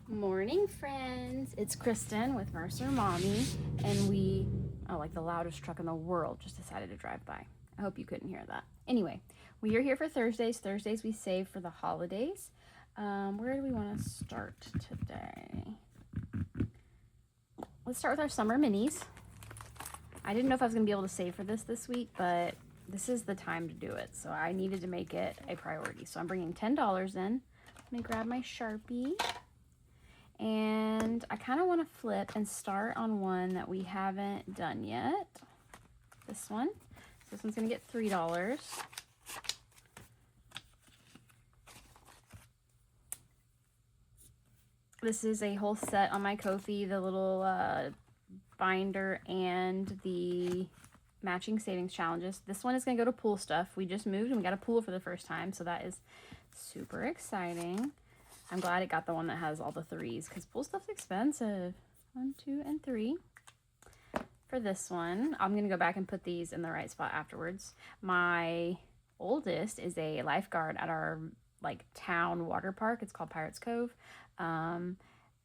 Morning, friends. It's Kristen with Mercer Mommy, and like the loudest truck in the world just decided to drive by. I hope you couldn't hear that. Anyway, we are here for Thursdays. Thursdays we save for the holidays. Where do we want to start today? Let's start with our summer minis. I didn't know if I was going to be able to save for this week, but this is the time to do it, so I needed to make it a priority. So I'm bringing $10 in. Let me grab my Sharpie. And I kind of want to flip and start on one that we haven't done yet. This one. So this one's going to get $3. This is a whole set on my Ko-fi, the little binder and the matching savings challenges. This one is going to go to pool stuff. We just moved and we got a pool for the first time, so that is super exciting. I'm glad it got the one that has all the threes because pool stuff's expensive. 1, 2, and 3. For this one, I'm going to go back and put these in the right spot afterwards. My oldest is a lifeguard at our town water park. It's called Pirates Cove.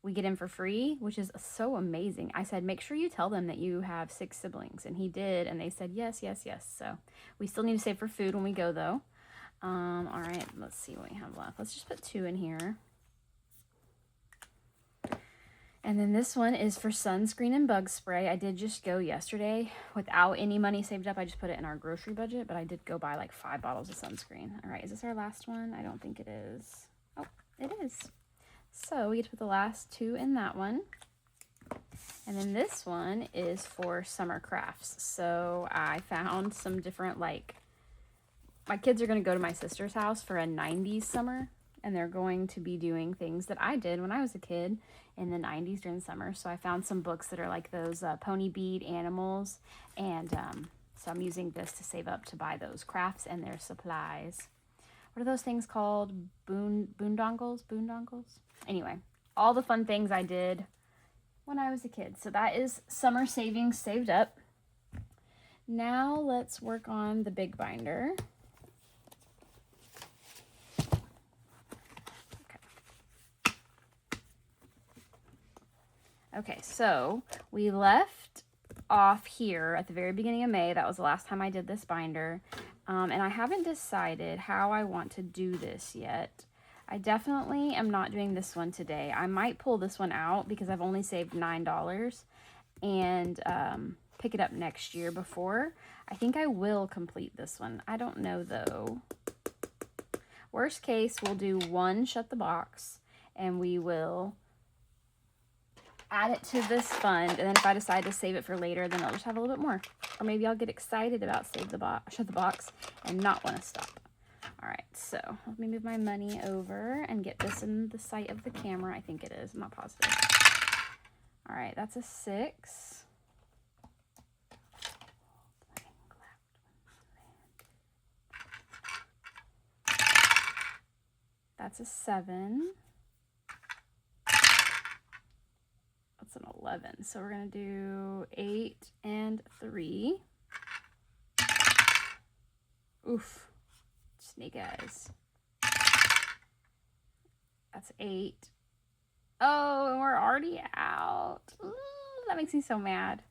We get in for free, which is so amazing. I said, make sure you tell them that you have 6 siblings. And he did. And they said, yes, yes, yes. So we still need to save for food when we go though. All right, let's see what we have left. Let's just put 2 in here. And then this one is for sunscreen and bug spray. I did just go yesterday without any money saved up. I just put it in our grocery budget, but I did go buy like 5 bottles of sunscreen. All right, is this our last one? I don't think it is. Oh, it is. So we get to put the last 2 in that one. And then this one is for summer crafts. So I found some different, my kids are going to go to my sister's house for a 90s summer. And they're going to be doing things that I did when I was a kid in the 90s during the summer. So I found some books that are like those pony bead animals. And so I'm using this to save up to buy those crafts and their supplies. What are those things called? Boondongles? Anyway, all the fun things I did when I was a kid. So that is summer savings saved up. Now let's work on the big binder. Okay, so we left off here at the very beginning of May. That was the last time I did this binder. And I haven't decided how I want to do this yet. I definitely am not doing this one today. I might pull this one out because I've only saved $9 and pick it up next year before. I think I will complete this one. I don't know though. Worst case, we'll do one Shut the Box and we will add it to this fund, and then if I decide to save it for later, then I'll just have a little bit more. Or maybe I'll get excited about Shut the Box and not want to stop. All right, so let me move my money over and get this in the sight of the camera. I think it is. I'm not positive. All right, that's a 6. That's a 7. An 11. So we're going to do 8 and 3. Oof. Snake eyes. That's 8. Oh, and we're already out. Ooh, that makes me so mad.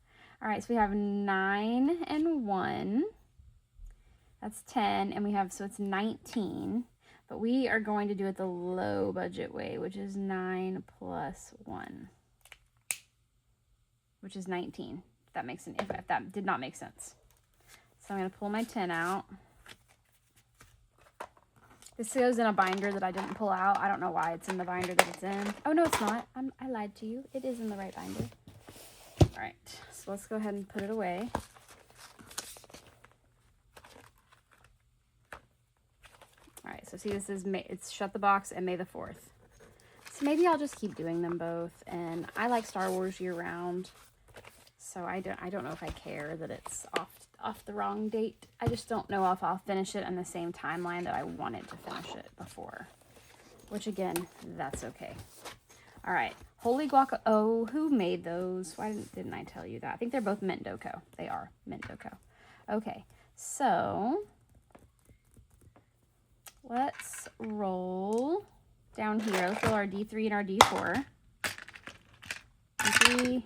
All right, so we have 9 and 1. That's 10. And we have, so it's 19. But we are going to do it the low budget way, which is 9 plus 1. Which is 19. If that makes sense. If that did not make sense. So I'm going to pull my 10 out. This goes in a binder that I didn't pull out. I don't know why it's in the binder that it's in. Oh, no, it's not. I lied to you. It is in the right binder. All right. So let's go ahead and put it away. All right. So see, this is it's Shut the Box and May the 4th. So maybe I'll just keep doing them both. And I like Star Wars year round. So I don't know if I care that it's off the wrong date. I just don't know if I'll finish it in the same timeline that I wanted to finish it before. Which again, that's okay. All right, Holy Guaca. Oh, who made those? Why didn't I tell you that? I think they're both Mint Doco. They are Mint Doco. Okay, so let's roll down here. Let's roll our D3 and our D4. D3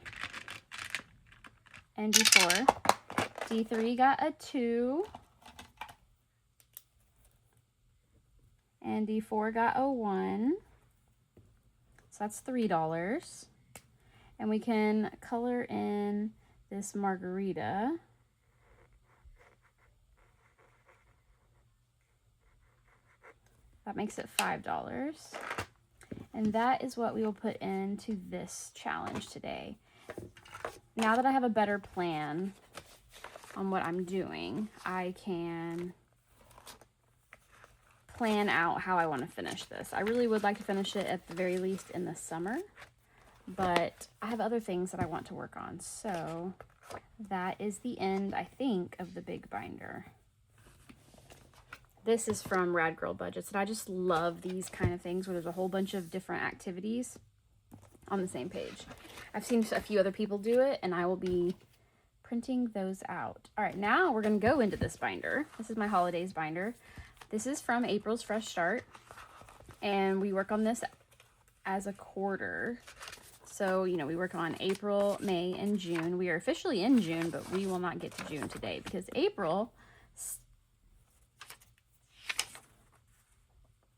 and D4. D3 got a 2. And D4 got a 1. So that's $3. And we can color in this margarita. That makes it $5. And that is what we will put into this challenge today. Now that I have a better plan on what I'm doing, I can plan out how I want to finish this. I really would like to finish it at the very least in the summer, but I have other things that I want to work on. So that is the end, I think, of the big binder. This is from Rad Girl Budgets, and I just love these kind of things where there's a whole bunch of different activities on the same page. I've seen a few other people do it, and I will be printing those out. All right, now we're going to go into this binder. This is my holidays binder. This is from April's Fresh Start, and we work on this as a quarter. So, you know, we work on April, May, and June. We are officially in June, but we will not get to June today because April...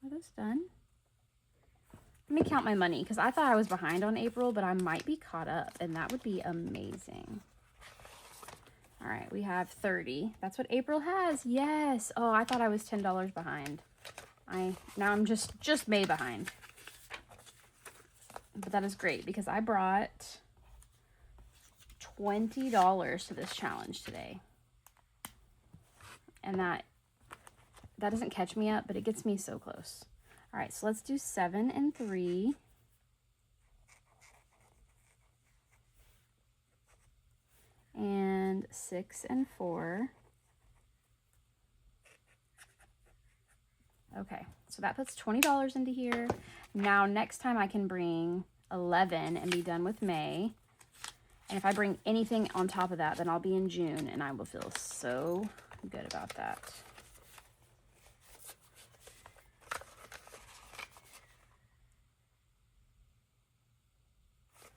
Are those done? Let me count my money because I thought I was behind on April, but I might be caught up, and that would be amazing. All right, we have 30. That's what April has. Yes. Oh, I thought I was $10 behind. Now I'm just May behind. But that is great because I brought $20 to this challenge today. And that doesn't catch me up, but it gets me so close. All right, so let's do 7 and 3. And 6 and 4. Okay, so that puts $20 into here. Now next time I can bring 11 and be done with May. And if I bring anything on top of that, then I'll be in June, and I will feel so good about that.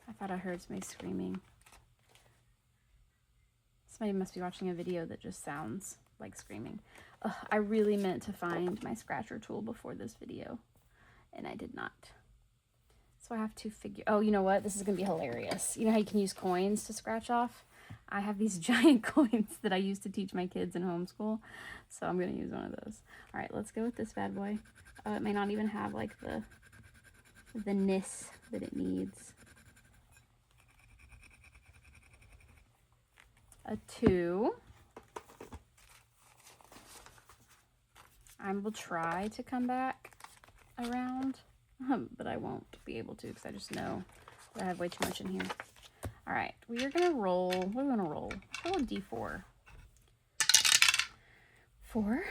I thought I heard somebody screaming. Somebody must be watching a video that just sounds like screaming. Ugh, I really meant to find my scratcher tool before this video, and I did not. So I have to figure... Oh, you know what? This is going to be hilarious. You know how you can use coins to scratch off? I have these giant coins that I used to teach my kids in homeschool, so I'm going to use one of those. All right, let's go with this bad boy. Oh, it may not even have, like, the ness that it needs. A 2. I will try to come back around, but I won't be able to because I just know that I have way too much in here. All right, we are going to roll. What do we want to roll? Roll a D4. 4.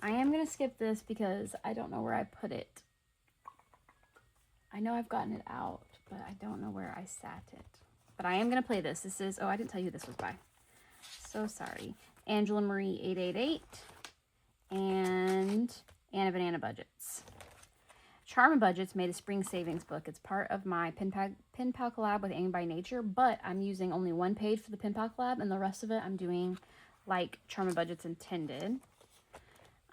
I am going to skip this because I don't know where I put it. I know I've gotten it out, but I don't know where I sat it. But I am going to play this. This is, oh, I didn't tell you who this was by. So sorry. Angela Marie 888 and Anna Banana Budgets. Charma Budgets made a spring savings book. It's part of my pen pal collab with Aim by Nature, but I'm using only one page for the pen pal collab, and the rest of it I'm doing like Charma Budgets intended.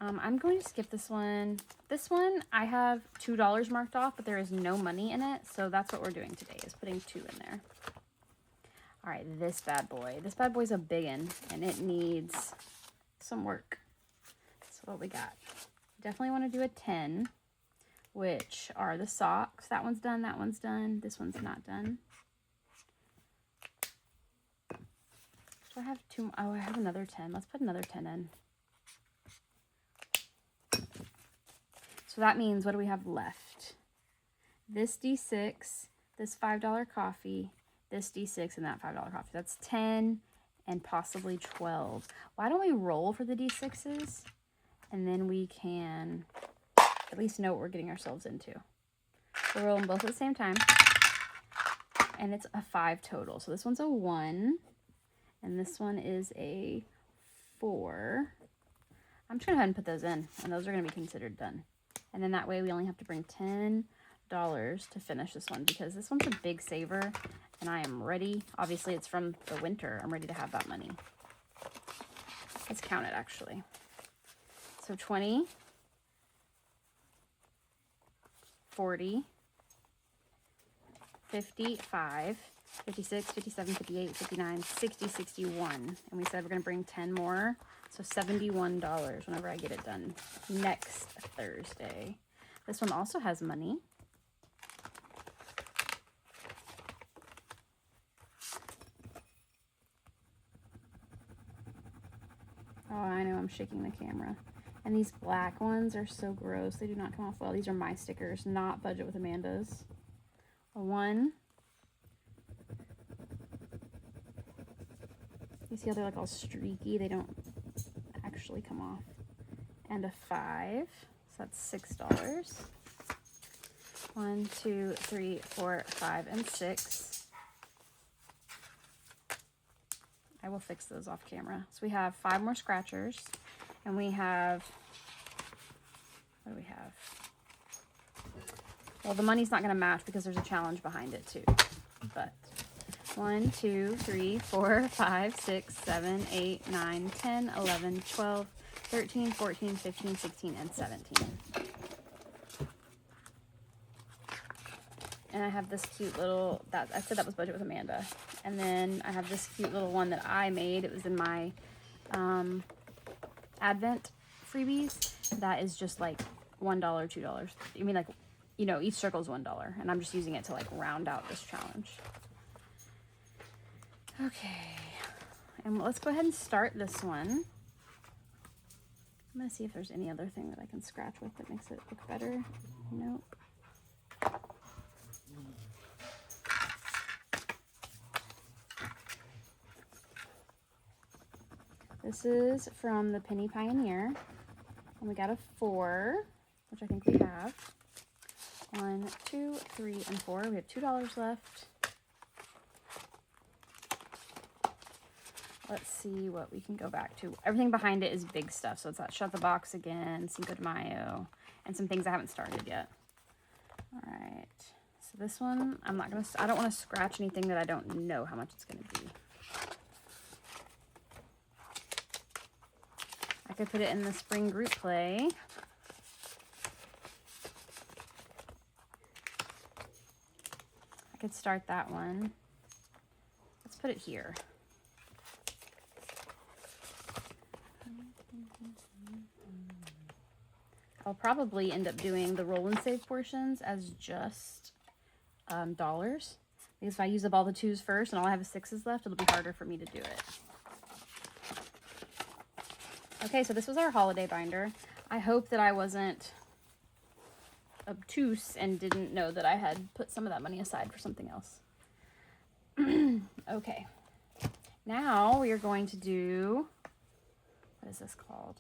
I'm going to skip this one. This one, I have $2 marked off, but there is no money in it. So that's what we're doing today, is putting 2 in there. All right, this bad boy. This bad boy's a biggin, and it needs some work. So what we got? Definitely want to do a 10, which are the socks. That one's done. That one's done. This one's not done. Do I have 2? Oh, I have another 10. Let's put another 10 in. So that means, what do we have left? This D6, this $5 coffee, this D6, and that $5 coffee. That's 10 and possibly 12. Why don't we roll for the D6s? And then we can at least know what we're getting ourselves into. We'll roll them both at the same time. And it's a 5 total. So this one's a 1. And this one is a 4. I'm just going to go ahead and put those in, and those are going to be considered done. And then that way we only have to bring $10 to finish this one, because this one's a big saver, and I am ready. Obviously, it's from the winter. I'm ready to have that money. Let's count it, actually. So 20, 40, 55, 56, 57, 58, 59, 60, 61. And we said we're going to bring 10 more. So $71 whenever I get it done next Thursday. This one also has money. Oh, I know, I'm shaking the camera. And these black ones are so gross. They do not come off well. These are my stickers, not Budget with Amanda's. A 1. You see how they're like all streaky? They don't actually come off. And a 5. So that's $6. 1, 2, 3, 4, 5, and 6. I will fix those off camera. So we have 5 more scratchers, and we have, what do we have? Well, the money's not going to match because there's a challenge behind it too. But 1, 2, 3, 4, 5, 6, 7, 8, 9, 10, 11, 12, 13, 14, 15, 16, and 17. And I have this cute little, I said that was Budget with Amanda. And then I have this cute little one that I made. It was in my Advent freebies. That is just like $1, $2. I mean, like, you know, each circle is $1. And I'm just using it to like round out this challenge. Okay. And let's go ahead and start this one. I'm going to see if there's any other thing that I can scratch with that makes it look better. Nope. This is from the Penny Pioneer, and we got a 4, which I think we have. 1, 2, 3, and 4. We have $2 left. Let's see what we can go back to. Everything behind it is big stuff, so it's that Shut the Box again, Cinco de Mayo, and some things I haven't started yet. All right, so this one, I don't want to scratch anything that I don't know how much it's going to be. I could put it in the spring group play. I could start that one. Let's put it here. I'll probably end up doing the roll and save portions as just dollars. Because if I use up all the 2s first and all I have is 6s left, it'll be harder for me to do it. Okay, so this was our holiday binder. I hope that I wasn't obtuse and didn't know that I had put some of that money aside for something else. Okay, now we are going to do, what is this called?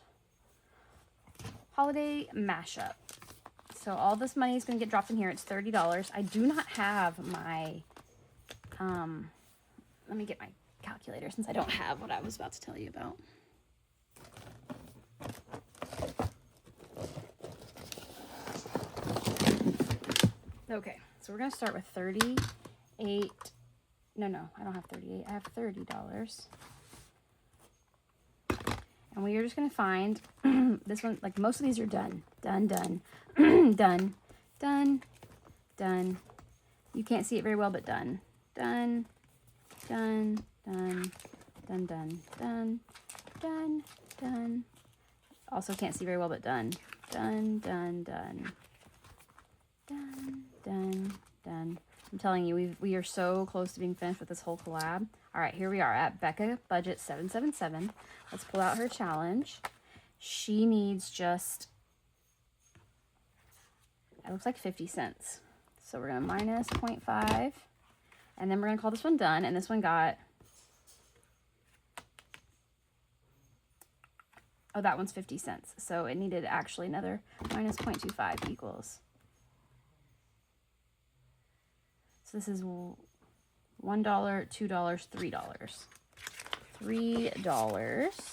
Holiday mashup. So all this money is going to get dropped in here. It's $30. I do not have my, let me get my calculator since I don't have what I was about to tell you about. Okay, so we're going to start with 38. No, I don't have 38. I have $30. And we are just going to find this one, like most of these are done. Done, done, done, done, done. You can't see it very well, but done. Done, done, done, done, done, done, done, done. Also can't see very well, but done. Done, done, done. Done, done, done. I'm telling you, we are so close to being finished with this whole collab. All right, here we are at Becca Budget 777. Let's pull out her challenge. She needs just, it looks like 50 cents. So we're going to minus 0.5. And then we're going to call this one done. And this one got, oh, that one's 50 cents. So it needed actually another minus 0.25 equals. So this is $1, $2, $3. $3.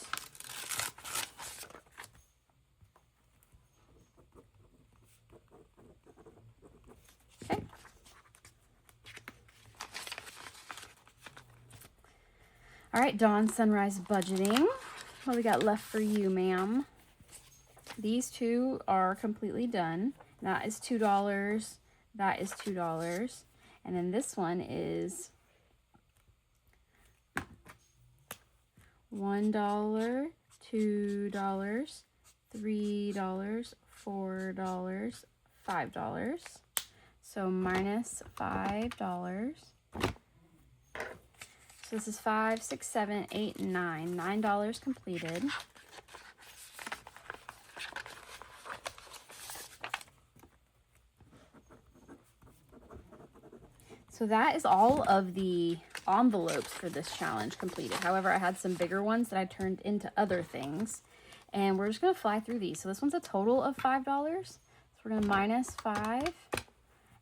All right, Dawn Sunrise Budgeting. What we got left for you, ma'am? These two are completely done. That is $2. That is $2. And then this one is $1, $2, $3, $4, $5. So minus $5. So this is 5, 6, 7, 8, 9. $9 completed. So that is all of the envelopes for this challenge completed. However, I had some bigger ones that I turned into other things. And we're just going to fly through these. So this one's a total of $5. So we're going to minus 5.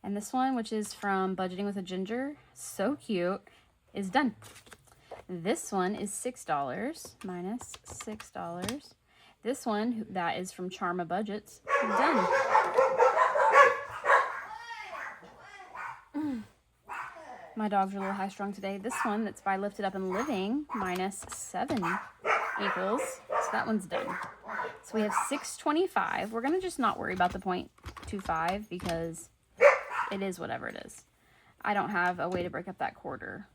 And this one, which is from Budgeting with a Ginger, so cute, is done. This one is $6, minus $6. This one, that is from Charma Budgets, done. My dogs are a little high strung today. This one that's by Lifted Up and Living, minus 7 equals. So that one's done. So we have 625. We're going to just not worry about the 0.25 because it is whatever it is. I don't have a way to break up that quarter.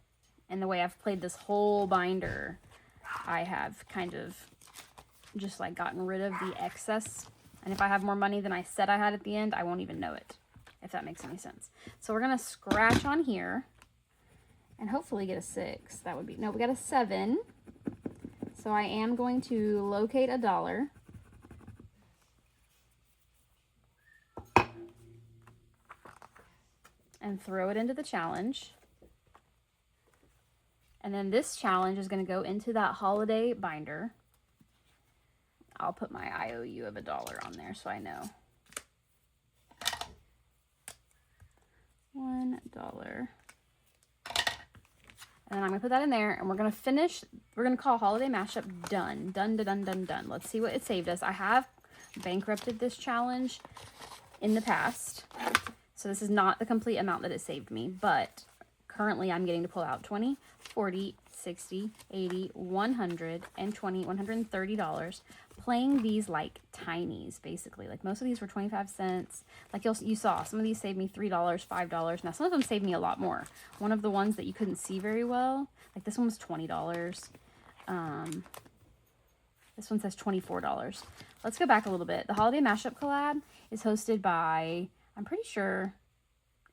And the way I've played this whole binder, I have kind of just like gotten rid of the excess. And if I have more money than I said I had at the end, I won't even know it, if that makes any sense. So we're going to scratch on here and hopefully get a 6. That would be, no, we got a 7. So I am going to locate $1. And throw it into the challenge. And then this challenge is going to go into that holiday binder. I'll put my IOU of $1 on there so I know. $1. And then I'm going to put that in there, and we're going to finish. We're going to call Holiday Mashup done. Done, done, done, done. Let's see what it saved us. I have bankrupted this challenge in the past. So this is not the complete amount that it saved me, but currently I'm getting to pull out 20, 40, 60, 80, 100, and 20, $130, playing these like tinies, basically. Like most of these were 25 cents. Like you saw, some of these saved me $3, $5. Now some of them saved me a lot more. One of the ones that you couldn't see very well, like this one was $20. This one says $24. Let's go back a little bit. The Holiday Mashup Collab is hosted by, I'm pretty sure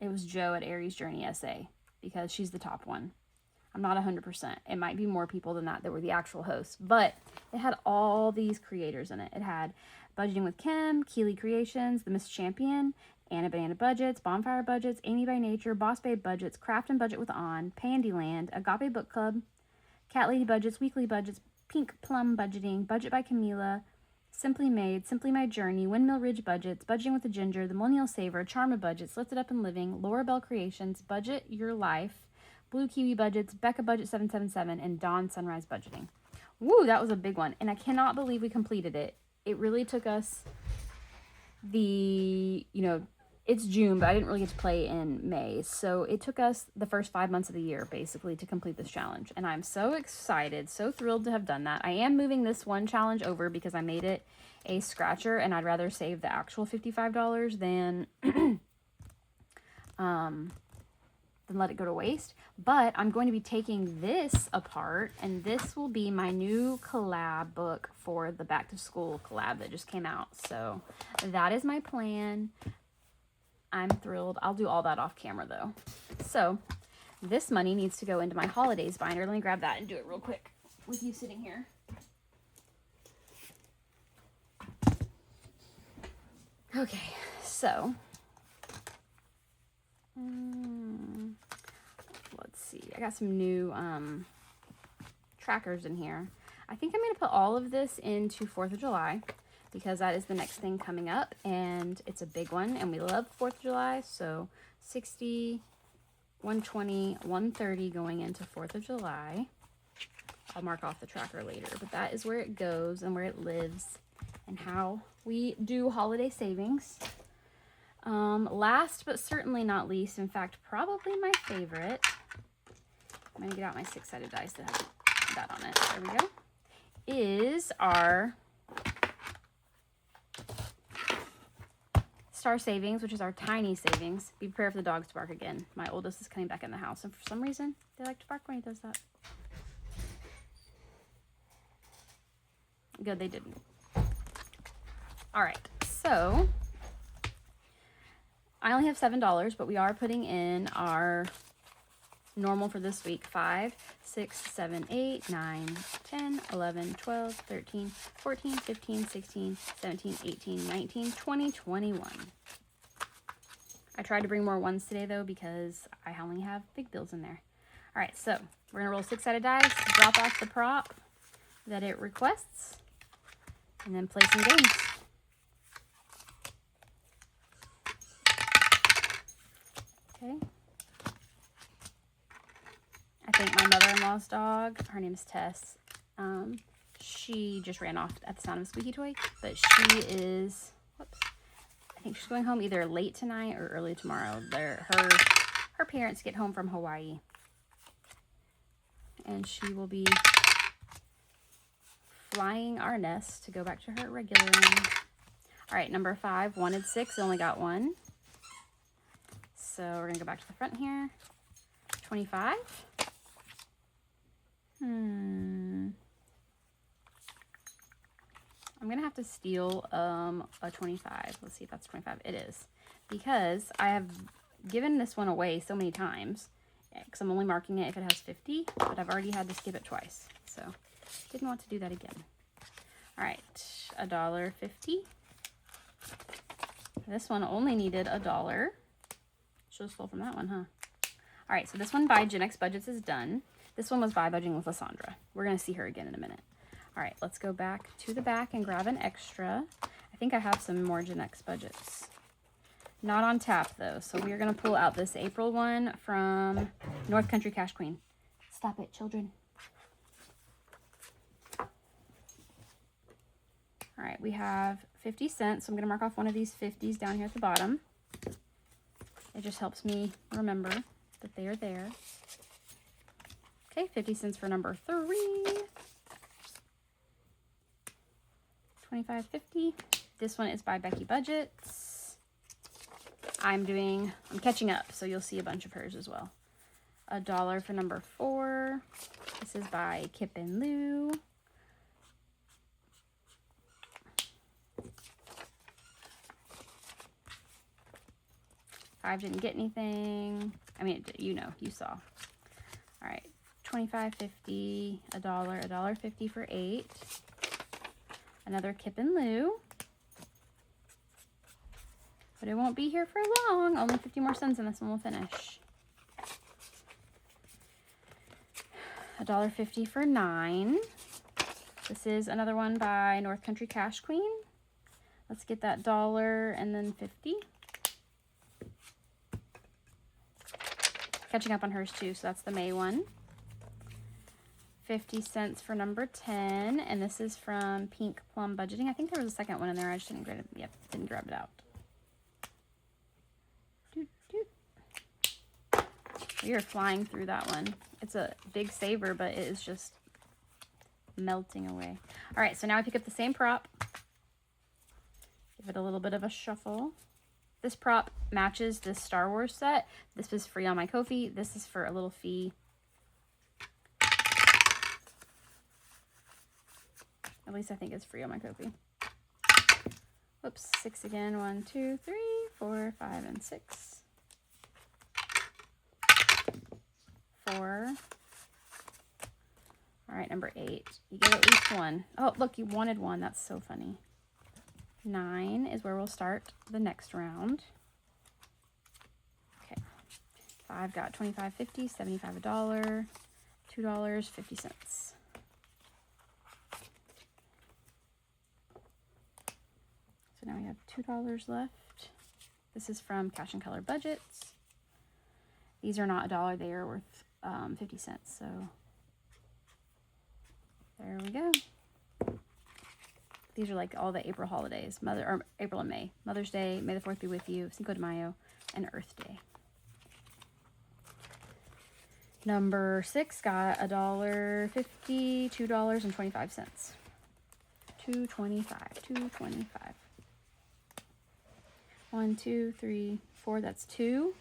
it was Joe at Aries Journey SA, because she's the top one. I'm not 100%. It might be more people than that were the actual hosts, but it had all these creators in it. It had Budgeting with Kim, Keely Creations, The Miss Champion, Anna Banana Budgets, Bonfire Budgets, Amy by Nature, Boss Babe Budgets, Craft and Budget with On, Pandyland, Agape Book Club, Cat Lady Budgets, Weekly Budgets, Pink Plum Budgeting, Budget by Camila, Simply Made, Simply My Journey, Windmill Ridge Budgets, Budgeting with the Ginger, The Millennial Saver, Charma Budgets, Lifted Up and Living, Laura Bell Creations, Budget Your Life, Blue Kiwi Budgets, Becca Budget 777, and Dawn Sunrise Budgeting. Woo, that was a big one. And I cannot believe we completed it. It really took us it's June, but I didn't really get to play in May. So it took us the first 5 months of the year, basically, to complete this challenge. And I'm so excited, so thrilled to have done that. I am moving this one challenge over because I made it a scratcher, and I'd rather save the actual $55 than let it go to waste. But I'm going to be taking this apart, and this will be my new collab book for the back to school collab that just came out. So that is my plan. I'm thrilled. I'll do all that off camera though. So this money needs to go into my holidays binder. Let me grab that and do it real quick with you sitting here. Okay, so let's see. I got some new trackers in here. I think I'm going to put all of this into 4th of July because that is the next thing coming up, and it's a big one, and we love 4th of July. So 60, 120, 130 going into 4th of July. I'll mark off the tracker later, but that is where it goes and where it lives and how we do holiday savings. Last but certainly not least, in fact, probably my favorite. I'm going to get out my 6-sided dice that have that on it. There we go. Is our Star Savings, which is our tiny savings. Be prepared for the dogs to bark again. My oldest is coming back in the house, and for some reason, they like to bark when he does that. Good, they didn't. All right, so I only have $7, but we are putting in our normal for this week. 5, 6, 7, 8, 9, 10, 11, 12, 13, 14, 15, 16, 17, 18, 19, 20, 21. I tried to bring more ones today though because I only have big bills in there. All right, so we're gonna roll 6-sided dice, drop off the prop that it requests, and then play some games. Okay. I think my mother-in-law's dog, her name is Tess, she just ran off at the sound of a squeaky toy, but she is, whoops, I think she's going home either late tonight or early tomorrow. Her parents get home from Hawaii, and she will be flying our nest to go back to her regular room. All right, number 5 wanted 6, only got 1. So we're gonna go back to the front here. 25. I'm gonna have to steal a 25. Let's see if that's 25. It is, because I have given this one away so many times, because I'm only marking it if it has 50, but I've already had to skip it twice, so didn't want to do that again. All right, $1.50. This one only needed $1. Should have stole from that one, huh? All right, so this one by Gen X Budgets is done. This one was by Budging with Lysandra. We're gonna see her again in a minute. All right, let's go back to the back and grab an extra. I think I have some more Gen X Budgets. Not on tap though, so we are gonna pull out this April one from North Country Cash Queen. Stop it, children. All right, we have 50 cents. So I'm gonna mark off one of these 50s down here at the bottom. It just helps me remember that they are there. Okay, 50 cents for number 3. 25.50. This one is by Becky Budgets. I'm catching up, so you'll see a bunch of hers as well. $1 for number 4. This is by Kip and Lou. $5 didn't get anything. I mean, you know, you saw. All right, $25.50, $1, $1.50 for 8. Another Kip and Lou. But it won't be here for long. Only 50 more cents and this one will finish. $1.50 for 9. This is another one by North Country Cash Queen. Let's get that $1 and then 50. Catching up on hers too, so that's the May one. 50 cents for number 10, and this is from Pink Plum Budgeting. I think there was a second one in there. I just didn't grab it. Yep, didn't grab it out. We are flying through that one. It's a big saver, but it is just melting away. All right, so now I pick up the same prop. Give it a little bit of a shuffle. This prop matches this Star Wars set. This was free on my Ko-fi. This is for a little fee. At least I think it's free on my Ko-fi. Whoops, 6 again. 1, 2, 3, 4, 5, and 6. 4. All right, number 8. You get at least 1. Oh, look, you wanted 1. That's so funny. 9 is where we'll start the next round. Okay. 5 got $25.50, 75 $1, $2, 50 cents. So now we have $2 left. This is from Cash and Color Budgets. These are not $1, they are worth 50 cents. So there we go. These are like all the April holidays, April and May. Mother's Day, May the 4th be with you, Cinco de Mayo, and Earth Day. Number 6 got $1.50, $2.25. $2.25. 1, 2, 3, 4. That's 2.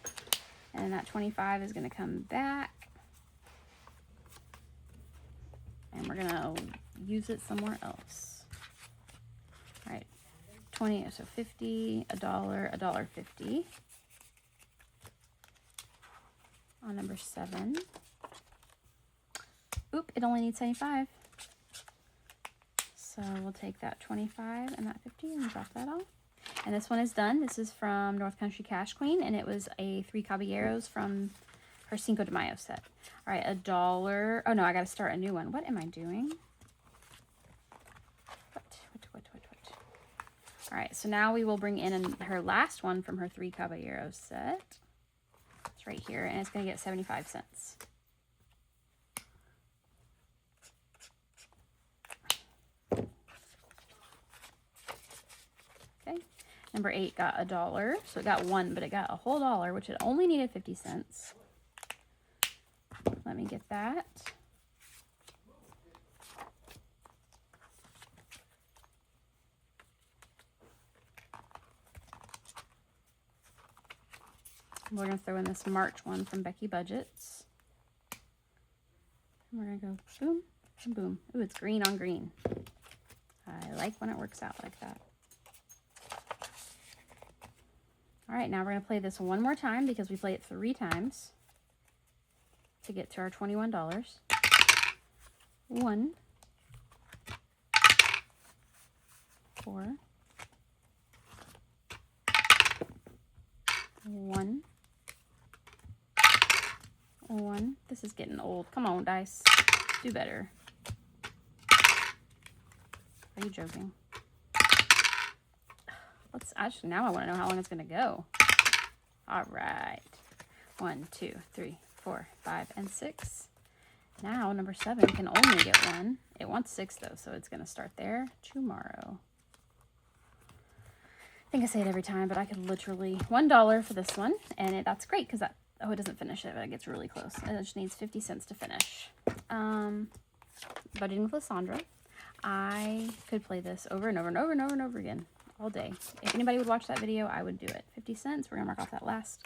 And that 25 is going to come back. And we're going to use it somewhere else. All right. 20, so 50, $1, $1.50. On number 7. Oop, it only needs 75. So we'll take that 25 and that 50 and drop that off. And this one is done. This is from North Country Cash Queen, and it was a 3 Caballeros from her Cinco de Mayo set. All right, $1. Oh no, I got to start a new one. What am I doing? What? All right, so now we will bring in her last one from her 3 Caballeros set. It's right here, and it's going to get 75 cents. Okay, number 8 got $1, so it got 1, but it got a whole dollar, which it only needed 50 cents. Let me get that. We're going to throw in this March one from Becky Budgets. And we're going to go boom and boom. Ooh, it's green on green. I like when it works out like that. All right, now we're going to play this one more time because we play it 3 times to get to our $21. 1, 4, 1, 1. This is getting old. Come on, dice. Do better. Are you joking? Actually, now I want to know how long it's going to go. All right. 1, 2, 3, 4, 5, and 6. Now, number 7 can only get 1. It wants 6, though, so it's going to start there tomorrow. I think I say it every time, but I could literally $1 for this one, and that's great because that, oh, it doesn't finish it, but it gets really close. It just needs 50 cents to finish. Budgeting with Lysandra. I could play this over and over and over and over and over again all day. If anybody would watch that video, I would do it. 50 cents. We're gonna mark off that last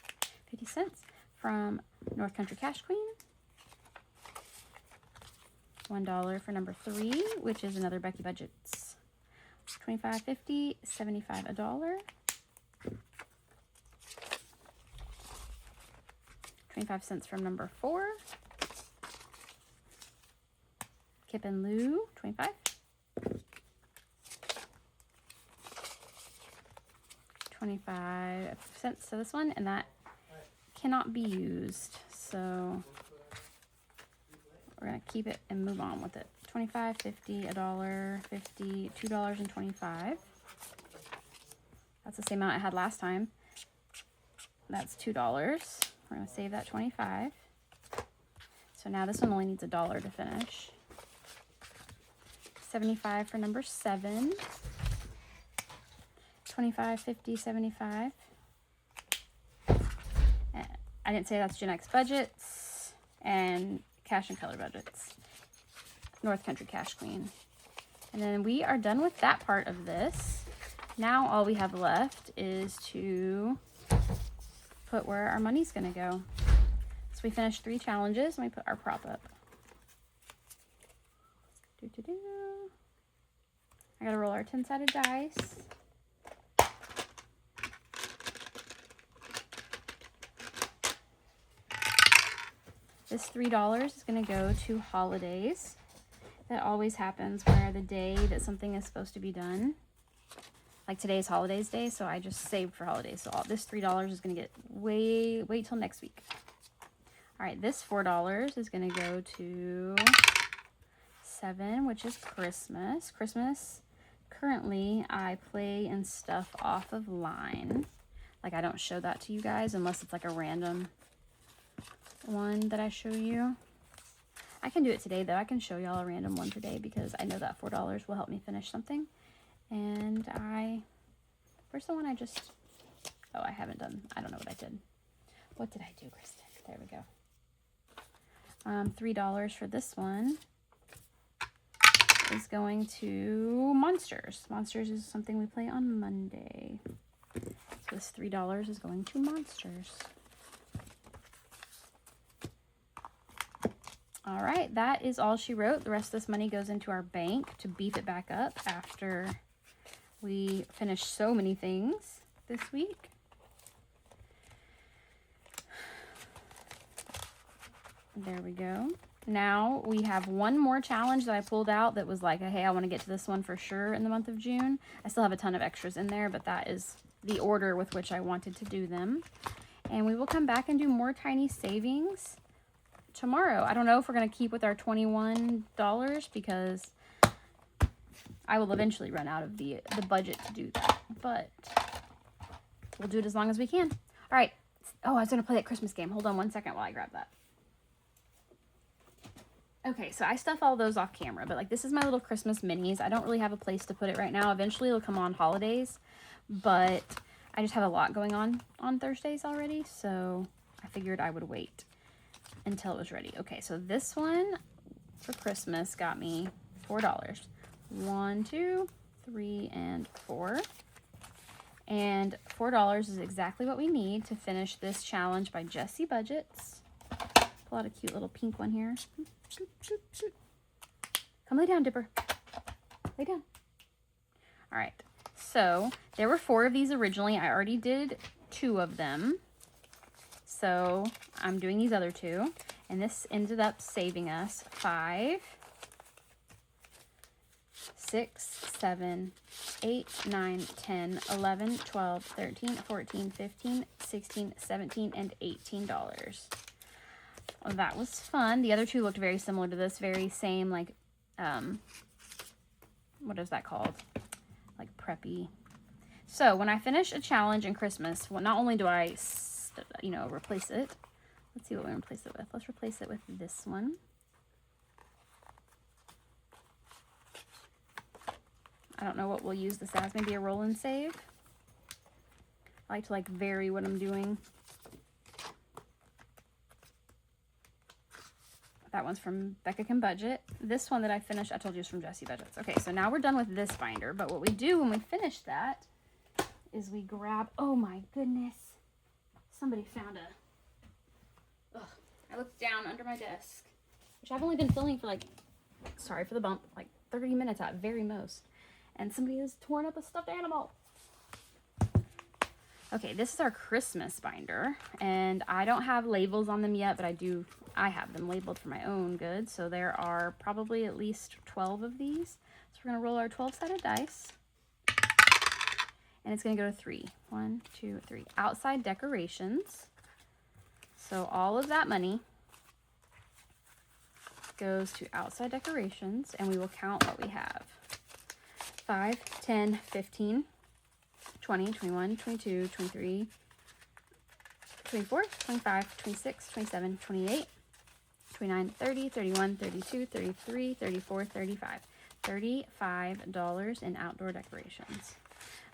50 cents from North Country Cash Queen. $1 for number 3, which is another Becky Budgets. 25, 50, 75, $1. 25 cents from number 4. Kip and Lou, 25. 25 cents to this one, and that cannot be used. So we're going to keep it and move on with it. 25, 50, $1, 50, $2.25. That's the same amount I had last time. That's $2. We're going to save that 25. So now this one only needs $1 to finish. 75 for number 7. 25, 50, 75. I didn't say that's Gen X Budgets and Cash and Color Budgets. North Country Cash Queen. And then we are done with that part of this. Now all we have left is to put where our money's going to go. So we finished 3 challenges and we put our prop up. I got to roll our 10-sided dice. This $3 is going to go to holidays. That always happens where the day that something is supposed to be done, like today's holidays day, so I just saved for holidays. So this $3 is going to get wait till next week. All right, this $4 is going to go to 7, which is Christmas. Christmas, currently I play and stuff off of line. Like I don't show that to you guys unless it's like a random one that I show you. I can do it today though. I can show y'all a random one today because I know that $4 will help me finish something. And where's the one I just, oh, I haven't done, I don't know what I did. What did I do, Kristen? There we go. $3 for this one is going to Monsters. Monsters is something we play on Monday. So this $3 is going to Monsters. All right, that is all she wrote. The rest of this money goes into our bank to beef it back up after we finish so many things this week. There we go. Now we have one more challenge that I pulled out that was like, hey, I want to get to this one for sure in the month of June. I still have a ton of extras in there, but that is the order with which I wanted to do them. And we will come back and do more tiny savings tomorrow. I don't know if we're going to keep with our $21 because I will eventually run out of the budget to do that, but we'll do it as long as we can. All right. Oh, I was going to play that Christmas game. Hold on one second while I grab that. Okay, so I stuff all those off camera, but like this is my little Christmas minis. I don't really have a place to put it right now. Eventually it'll come on holidays, but I just have a lot going on Thursdays already, so I figured I would wait until it was ready. Okay, so this one for Christmas got me $4. 1, 2, 3, and 4. And $4 is exactly what we need to finish this challenge by Jessie Budgets. Pull out a cute little pink one here. Come lay down, Dipper. Lay down. All right. So there were 4 of these originally. I already did 2 of them. So I'm doing these other 2. And this ended up saving us 5, 6, 7, 8, 9, 10, 11, 12, 13, 14, 15, 16, 17, and $18. Well, that was fun. The other 2 looked very similar to this, very same, like, what is that called? Like preppy. So when I finish a challenge in Christmas, well, not only do I, replace it. Let's see what we replace it with. Let's replace it with this one. I don't know what we'll use this as. Maybe a roll and save. I like to vary what I'm doing. That one's from Becca Can Budget. This one that I finished, I told you, is from Jessie Budgets. Okay, so now we're done with this binder. But what we do when we finish that is we grab, oh my goodness. Somebody found I looked down under my desk, which I've only been filming for sorry for the bump, 30 minutes at very most. And somebody has torn up a stuffed animal. Okay, this is our Christmas binder, and I don't have labels on them yet, but I have them labeled for my own good. So there are probably at least 12 of these. So we're gonna roll our 12-sided dice, and it's gonna go to 3. 1, 2, 3. Outside decorations. So all of that money goes to outside decorations, and we will count what we have. 5, 10, 15, 20, 21, 22, 23, 24, 25, 26, 27, 28, 29, 30, 31, 32, 33, 34, 35. $35 in outdoor decorations.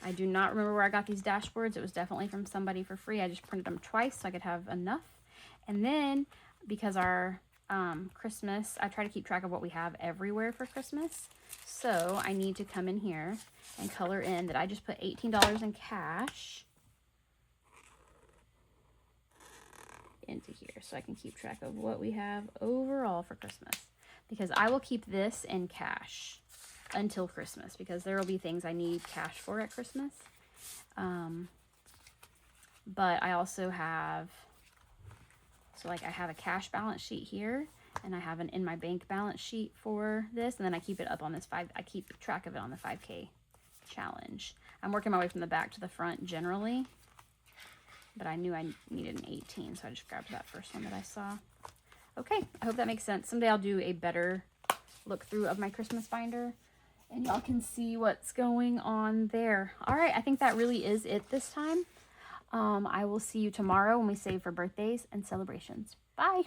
I do not remember where I got these dashboards. It was definitely from somebody for free. I just printed them twice so I could have enough. And then because our Christmas, I try to keep track of what we have everywhere for Christmas. So I need to come in here and color in that I just put $18 in cash into here so I can keep track of what we have overall for Christmas. Because I will keep this in cash until Christmas because there will be things I need cash for at Christmas. But I also have, I have a cash balance sheet here, and I have an in my bank balance sheet for this, and then I keep it up on this I keep track of it on the 5K challenge. I'm working my way from the back to the front generally, but I knew I needed an 18, so I just grabbed that first one that I saw. Okay, I hope that makes sense. Someday I'll do a better look through of my Christmas binder, and y'all can see what's going on there. All right, I think that really is it this time. I will see you tomorrow when we save for birthdays and celebrations. Bye.